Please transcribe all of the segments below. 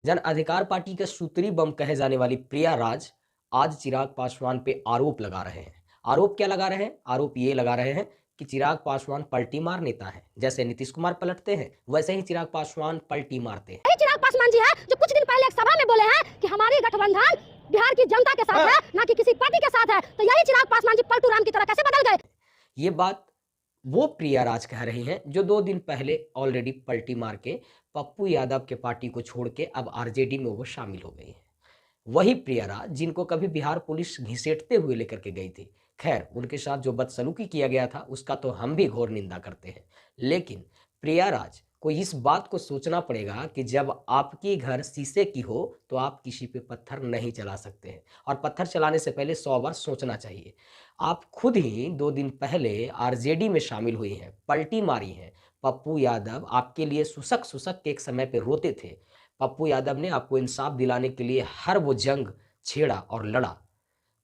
जन अधिकार पार्टी के सूत्री बम कहे जाने वाली प्रिया राज आज चिराग पासवान पे आरोप लगा रहे हैं। आरोप क्या लगा रहे हैं? आरोप ये लगा रहे हैं कि चिराग पासवान पलटी मार नेता है। जैसे नीतीश कुमार पलटते हैं वैसे ही चिराग पासवान पलटी मारते हैं। यही चिराग पासवान जी है जो कुछ दिन पहले एक सभा में बोले हैं कि हमारी गठबंधन बिहार की जनता के साथ है, ना कि किसी पार्टी के साथ है। तो यही चिराग पासवान जी पलटू राम की तरह कैसे बदल गए? ये बात वो प्रिया राज कह रही हैं जो 2 दिन पहले ऑलरेडी पलटी मार के पप्पू यादव के पार्टी को छोड़ के अब आरजेडी में वो शामिल हो गई हैं। वही प्रिया राज जिनको कभी बिहार पुलिस घसीटते हुए लेकर के गई थी। खैर, उनके साथ जो बदसलूकी किया गया था उसका तो हम भी घोर निंदा करते हैं। लेकिन प्रिया राज को इस बात को सोचना पड़ेगा कि जब आपकी घर शीशे की हो तो आप किसी पे पत्थर नहीं चला सकते हैं, और पत्थर चलाने से पहले 100 बार सोचना चाहिए। आप खुद ही 2 दिन पहले आरजेडी में शामिल हुई हैं, पलटी मारी हैं। पप्पू यादव आपके लिए सुसक-सुसक के एक समय पे रोते थे। पप्पू यादव ने आपको इंसाफ दिलाने के लिए हर वो जंग छेड़ा और लड़ा।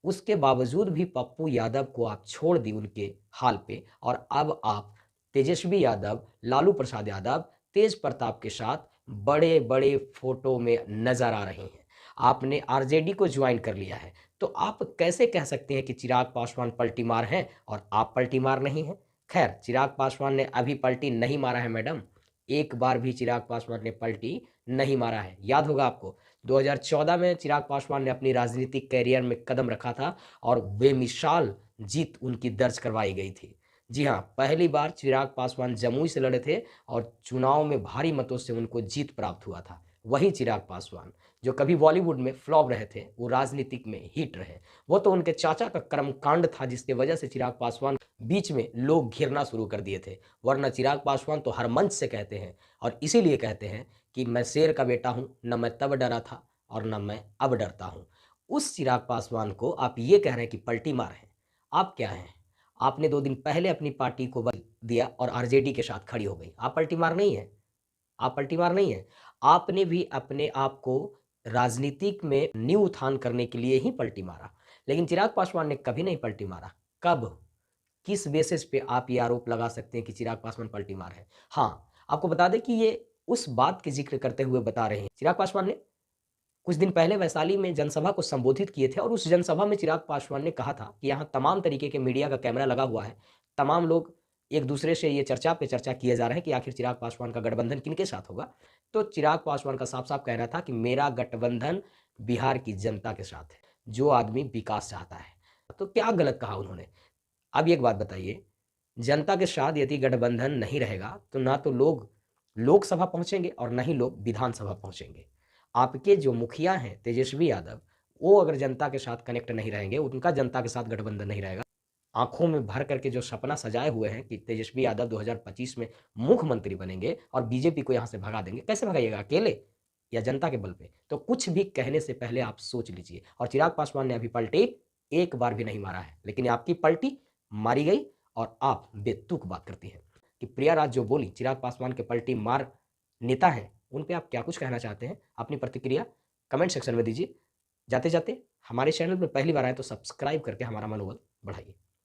उसके बावजूद भी पप्पू यादव को आप छोड़ दी उनके हाल पे, और अब आप तेजस्वी यादव, लालू प्रसाद यादव, तेज प्रताप के साथ बड़े-बड़े फोटो में नजर आ रहे हैं। आपने आरजेडी को ज्वाइन कर लिया है, तो आप कैसे कह सकते हैं कि चिराग पासवान पलटी मार हैं और आप पलटी मार नहीं हैं? खैर, चिराग पासवान ने अभी पलटी नहीं मारा है मैडम। एक बार भी चिराग पासवान ने पलटी नहीं मारा है। याद होगा आपको, 2014 में चिराग पासवान ने अपनी राजनीतिक कैरियर में कदम रखा था और बेमिसाल जीत उनकी दर्ज करवाई गई थी। जी हाँ, पहली बार चिराग पासवान जमुई से लड़े थे और चुनाव में भारी मतों से उनको जीत प्राप्त हुआ था। वही चिराग पासवान जो कभी बॉलीवुड में फ्लॉप रहे थे, वो राजनीतिक में हिट रहे। वो तो उनके चाचा का कर्मकांड था जिसकी वजह से चिराग पासवान बीच में लोग घिरना शुरू कर दिए थे। वरना चिराग पासवान तो हर मंच से कहते हैं, और इसीलिए कहते हैं कि मैं शेर का बेटा हूं, न मैं तब डरा था और न मैं अब डरता हूं। उस चिराग पासवान को आप ये कह रहे हैं कि पलटी मार है। आप क्या हैं? आपने 2 दिन पहले अपनी पार्टी को बल दिया और आरजेडी के साथ खड़ी हो गई। आप पलटी मार नहीं है। आप पलटी मार नहीं है। आपने भी अपने आप को राजनीतिक में न्यू उत्थान करने के लिए ही पलटी मारा। लेकिन चिराग पासवान ने कभी नहीं पलटी मारा। कब? किस बेसिस पे आप ये आरोप लगा सकते हैं कि चिराग पासवान पलटी मार है? हाँ, आपको बता दें कि ये उस बात के ज़िक्र करते हुए बता रहे हैं। चिराग पासवान ने कुछ दिन पहले वैशाली में जनसभा को संबोधित किए थे, और उस जनसभा में चिराग पासवान ने कहा था कि यहाँ तमाम तरीके के मीडिया का कैमरा लगा हुआ है। तमाम लोग एक दूसरे से ये चर्चा पे चर्चा किए जा रहे हैं कि आखिर चिराग पासवान का गठबंधन किनके साथ होगा। तो चिराग पासवान का साफ-साफ कहना था कि मेरा गठबंधन बिहार की जनता के साथ है, जो आदमी विकास चाहता है। तो क्या गलत कहा उन्होंने? अब एक बात बताइए, जनता के साथ यदि गठबंधन नहीं रहेगा तो ना तो लोग लोकसभा पहुंचेंगे और ना ही लोग विधानसभा पहुंचेंगे। आपके जो मुखिया हैं तेजस्वी यादव, वो अगर जनता के साथ कनेक्ट नहीं रहेंगे, उनका जनता के साथ गठबंधन नहीं रहेगा, आंखों में भर करके जो सपना सजाए हुए हैं कि तेजस्वी यादव 2025 में मुख्यमंत्री बनेंगे और बीजेपी को यहां से भगा देंगे, कैसे भगाइएगा? अकेले या जनता के बल पे? तो कुछ भी कहने से पहले आप सोच लीजिए। और चिराग पासवान ने अभी पलटी एक बार भी नहीं मारा है, लेकिन आपकी पलटी मारी गई, और आप बेतुक बात करती हैं कि प्रिया राज जो बोली चिराग पासवान के पलटी मार नेता हैं, उन पे आप क्या कुछ कहना चाहते हैं? अपनी प्रतिक्रिया कमेंट सेक्शन में दीजिए। जाते जाते हमारे चैनल में पहली बार आए तो सब्सक्राइब करके हमारा मनोबल बढ़ाइए।